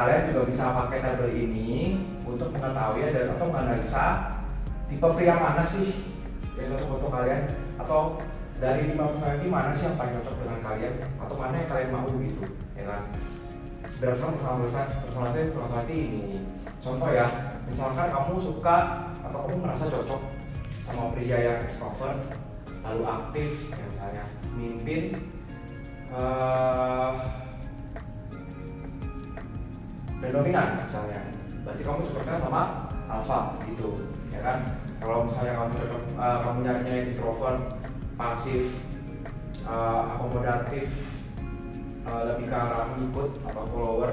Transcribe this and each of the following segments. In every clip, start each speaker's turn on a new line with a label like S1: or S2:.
S1: kalian juga bisa pakai tabel ini untuk mengetahui dan atau menganalisa tipe pria mana sih yang cocok untuk kalian, atau dari 5 personality mana sih yang paling cocok dengan kalian, atau mana yang kalian mau gitu, ya kan? Berdasarkan personality ini. Contoh ya, misalkan kamu suka atau kamu merasa cocok sama pria yang extrovert, lalu aktif, ya misalnya mimpin, dan dominan misalnya, berarti kamu cocoknya sama alpha gitu, ya kan? Kalau misalnya kamu cocok, kamu nyarinya introvert, pasif, akomodatif, lebih ke arah ikut atau follower,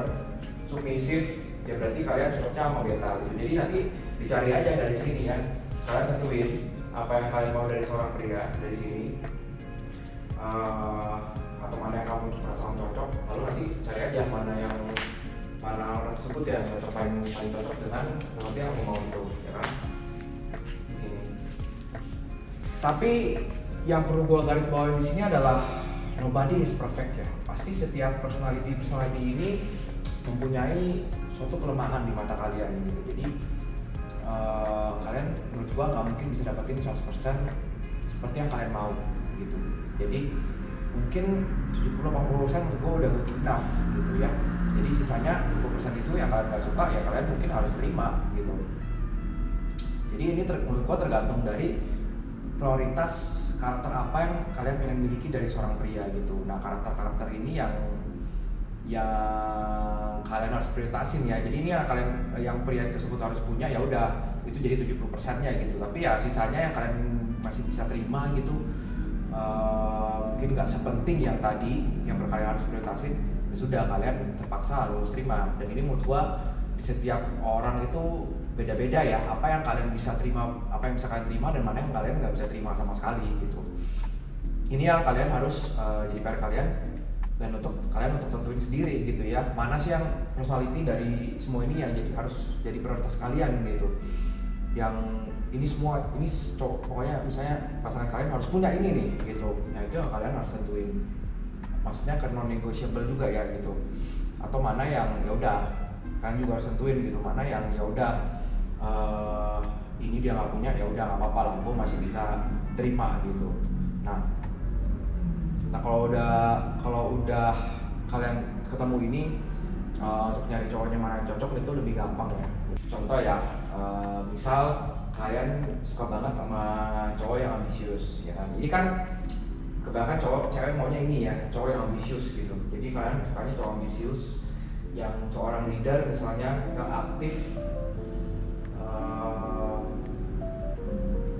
S1: submisif, ya berarti kalian cocoknya sama beta gitu. Jadi nanti dicari aja dari sini ya, kalian tentuin apa yang kalian mau dari seorang pria dari sini, atau mana yang kamu merasa cocok, lalu nanti cari aja mana orang tersebut yang cocok, paling cocok dengan nanti yang kamu mau itu, ya kan? Di sini. Tapi yang perlu gue garis bawahi di sini adalah nobody is perfect ya. Pasti setiap personality ini mempunyai suatu kelemahan di mata kalian gitu. Jadi kalian menurut gua nggak mungkin bisa dapetin 100% seperti yang kalian mau gitu. Jadi mungkin 70-80% menurut gua udah good enough gitu ya. Jadi sisanya 20% itu yang kalian nggak suka, ya kalian mungkin harus terima gitu. Jadi ini menurut gua tergantung dari prioritas karakter apa yang kalian pengen miliki dari seorang pria gitu. Nah, karakter-karakter ini yang kalian harus prioritasin ya. Jadi ini yang pria tersebut harus punya, ya udah itu jadi 70%-nya gitu. Tapi ya sisanya yang kalian masih bisa terima gitu, mungkin nggak sepenting yang tadi yang kalian harus prioritasin, ya sudah kalian terpaksa harus terima. Dan ini menurut gua di setiap orang itu beda-beda ya, apa yang kalian bisa terima, apa yang bisa kalian terima, dan mana yang kalian nggak bisa terima sama sekali gitu. Ini yang kalian harus jadi PR kalian, dan untuk kalian untuk tentuin sendiri gitu ya, mana sih yang personality dari semua ini yang harus jadi prioritas kalian gitu. Yang ini semua, ini pokoknya misalnya pasangan kalian harus punya ini nih gitu. Nah itu yang kalian harus tentuin. Maksudnya ke non-negotiable juga ya gitu. Atau mana yang ya udah kalian juga harus tentuin gitu, mana yang ya udah ini dia nggak punya, ya udah nggak apa-apa lah, gue masih bisa terima gitu. Nah kalau udah kalian ketemu ini, untuk nyari cowoknya mana yang cocok itu lebih gampang ya. Contoh ya, misal kalian suka banget sama cowok yang ambisius ya kan. Ini kan kebanyakan cewek maunya ini ya, cowok yang ambisius gitu. Jadi kalian sukanya cowok ambisius yang seorang leader misalnya, yang aktif,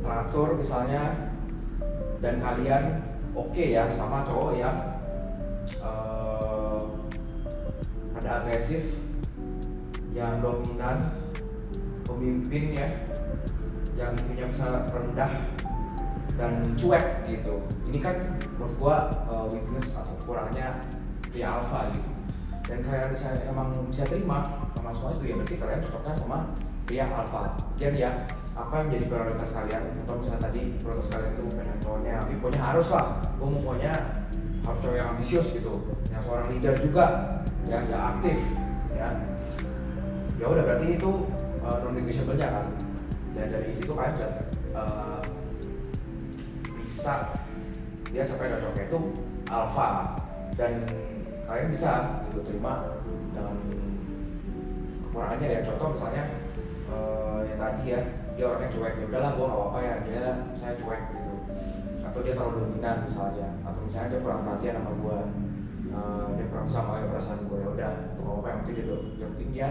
S1: teratur misalnya, dan kalian oke ya sama cowok yang ada agresif, yang dominan, pemimpin ya, yang itunya bisa rendah dan cuek gitu. Ini kan menurut gua weakness atau kurangnya pria alpha gitu. Dan kalian emang bisa terima sama semua itu, ya berarti kalian cocoknya sama pria alpha. Mungkin ya, apa yang menjadi prioritas kalian, atau misalnya tadi prioritas kalian tuh pengen cowoknya, tapi pokoknya harus lah, gue mau pokoknya harus cowok yang ambisius gitu, yang seorang leader juga, ya aktif, ya udah berarti itu non-negotiable nya kan. Dan dari situ kalian bisa dia sampai cocoknya itu alpha, dan kalian bisa gitu terima dengan kekurangannya ya. Contoh misalnya yang tadi ya, dia orangnya cuek, ya udahlah gua nggak apa-apa ya dia saya cuek gitu, atau dia terlalu dominan misalnya, atau misalnya dia kurang perhatian sama gua, dia kurang sama ya perasaan gua, ya udah nggak apa-apa, yang penting yang penting dia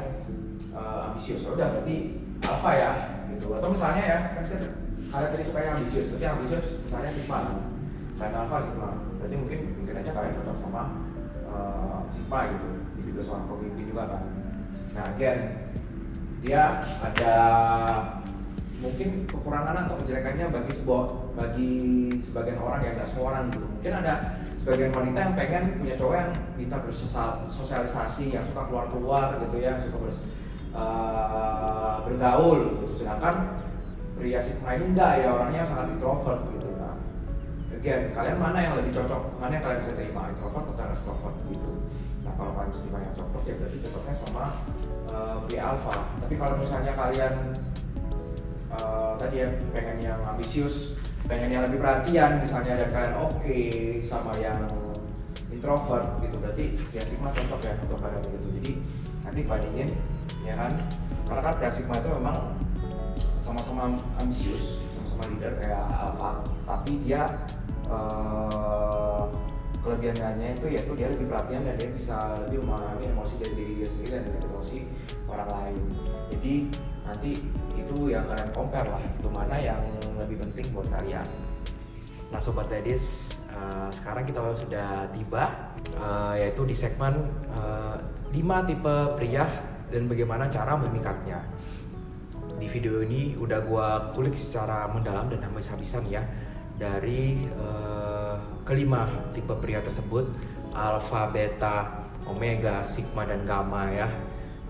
S1: ambisius, ya udah berarti alpha ya gitu. Atau misalnya ya kan kalian tadi suka yang ambisius, berarti ambisius misalnya sigma, kalian alpha sigma, berarti mungkin aja kalian cocok sama sigma gitu. Dia juga seorang pemimpin juga kan. Nah again, dia ada mungkin kekurangan atau kejelekannya bagi sebagian orang ya, nggak semua orang gitu. Mungkin ada sebagian wanita yang pengen punya cowok yang minta bersosialisasi, yang suka keluar gitu ya, suka bergaul gitu. Sedangkan pria sigma ini enggak ya, orangnya sangat introvert gitu. Nah again, kalian mana yang lebih cocok, mana yang kalian bisa terima, introvert atau extrovert gitu. Nah kalau kalian tipe yang extrovert ya berarti cocoknya sama pria alpha. Tapi kalau misalnya kalian tadi ya pengen yang ambisius, pengen yang lebih perhatian misalnya, dan kalian oke sama yang introvert gitu, berarti pria sigma cocok ya untuk kalian gitu. Jadi nanti bandingin ya kan, karena kan pria sigma itu memang sama-sama ambisius, sama-sama leader kayak alpha, tapi dia kelebihannya itu yaitu dia lebih perhatian dan dia bisa lebih memahami emosi dari diri dia sendiri dan dari emosi orang lain. Jadi nanti itu yang kalian compare lah, itu mana yang lebih penting buat kalian. Nah sobat ladies, sekarang kita sudah tiba yaitu di segmen 5 tipe pria dan bagaimana cara memikatnya. Di video ini udah gua kulik secara mendalam dan habis-habisan ya, dari kelima tipe pria tersebut, alpha, beta, omega, sigma, dan gamma ya.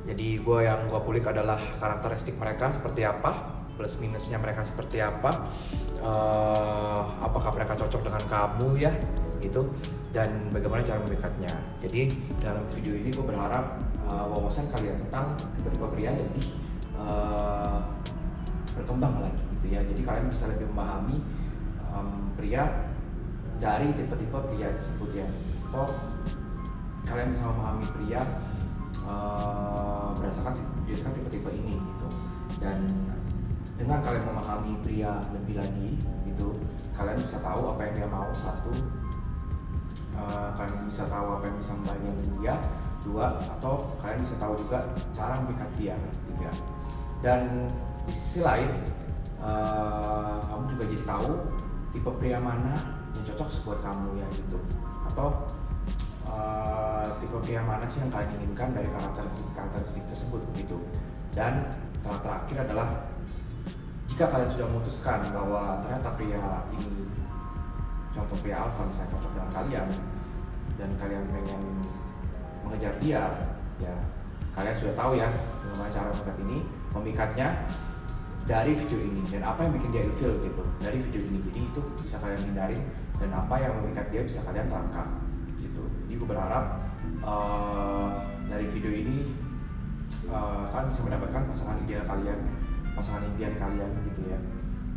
S1: Jadi yang gue kulik adalah karakteristik mereka seperti apa, plus minusnya mereka seperti apa, apakah mereka cocok dengan kamu ya gitu, dan bagaimana cara memikatnya. Jadi dalam video ini gue berharap wawasan kalian tentang tipe-tipe pria lebih berkembang lagi gitu ya. Jadi kalian bisa lebih memahami pria dari tipe-tipe pria tersebut ya. Atau kalian bisa memahami pria berdasarkan tipe-tipe ini gitu. Dan dengan kalian memahami pria lebih lagi gitu, kalian bisa tahu apa yang dia mau, satu, kalian bisa tahu apa yang bisa membahagiakan dia, dua, atau kalian bisa tahu juga cara memikat dia, tiga. Dan di sisi lain kamu juga jadi tahu tipe pria mana yang cocok buat kamu ya gitu, atau tipe pria mana sih yang kalian inginkan dari karakteristik tersebut gitu. Dan terakhir adalah jika kalian sudah memutuskan bahwa ternyata pria ini, contoh pria alpha misalnya, cocok dengan kalian dan kalian pengen mengejar dia ya, kalian sudah tahu ya bagaimana cara memikatnya dari video ini dan apa yang bikin dia ilfeel gitu dari video ini. Jadi itu bisa kalian hindarin, dan apa yang memikat dia bisa kalian terangkan gitu. Jadi gue berharap dari video ini kalian bisa mendapatkan pasangan ideal kalian, pasangan impian kalian gitu ya.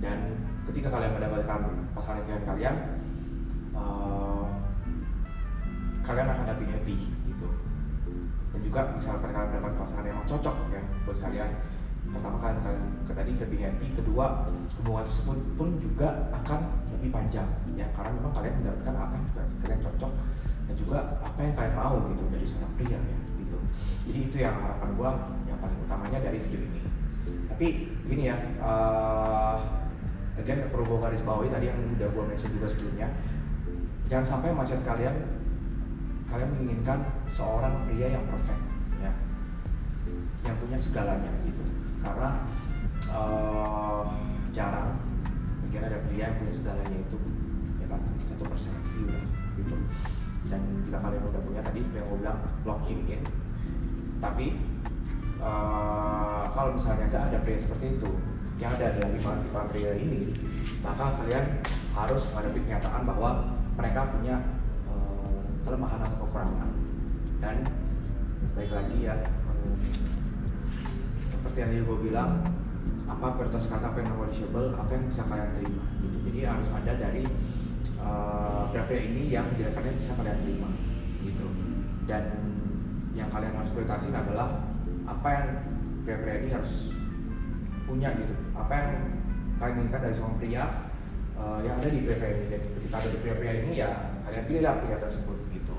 S1: Dan ketika kalian mendapatkan pasangan impian kalian, kalian akan lebih happy gitu. Dan juga misalkan kalian mendapatkan pasangan yang cocok ya buat kalian, pertama kalian tadi lebih happy, kedua hubungan tersebut pun juga akan lebih panjang ya, karena memang kalian mendapatkan apa yang kalian cocok dan juga apa yang kalian mau gitu dari seorang pria ya gitu. Jadi itu yang harapan gua yang paling utamanya dari video ini. Tapi gini ya, again perlu gua garis bawahi tadi yang udah gua mention juga sebelumnya, jangan sampai mindset kalian menginginkan seorang pria yang perfect ya, yang punya segalanya gitu. Karena jarang mungkin ada pria yang punya segalanya itu ya kan, mungkin 1% view ya, gitu. Dan jika kalian udah punya, tadi yang gue bilang, lock him in. Tapi kalau misalnya gak ada pria seperti itu, yang ada dari 5 pria ini, maka kalian harus menghadapi kenyataan bahwa mereka punya kelemahan atau kekurangan. Dan baik lagi ya, seperti yang tadi gue bilang, apa prioritas kata, apa yang non-negotiable, apa yang bisa kalian terima gitu. Jadi harus ada dari pria-pria ini yang kalian bisa kalian terima gitu. Dan yang kalian harus prioritasin adalah apa yang pria-pria ini harus punya gitu, apa yang kalian inginkan dari seorang pria yang ada di pria-pria ini. Dan ketika ada di pria-pria ini ya kalian pilihlah pria tersebut gitu.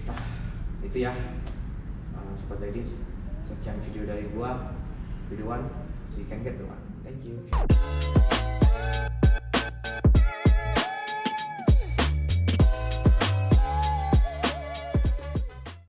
S1: Nah itu ya sobat ladies, sekian video dari gua, video one, so you can get the one. Thank you.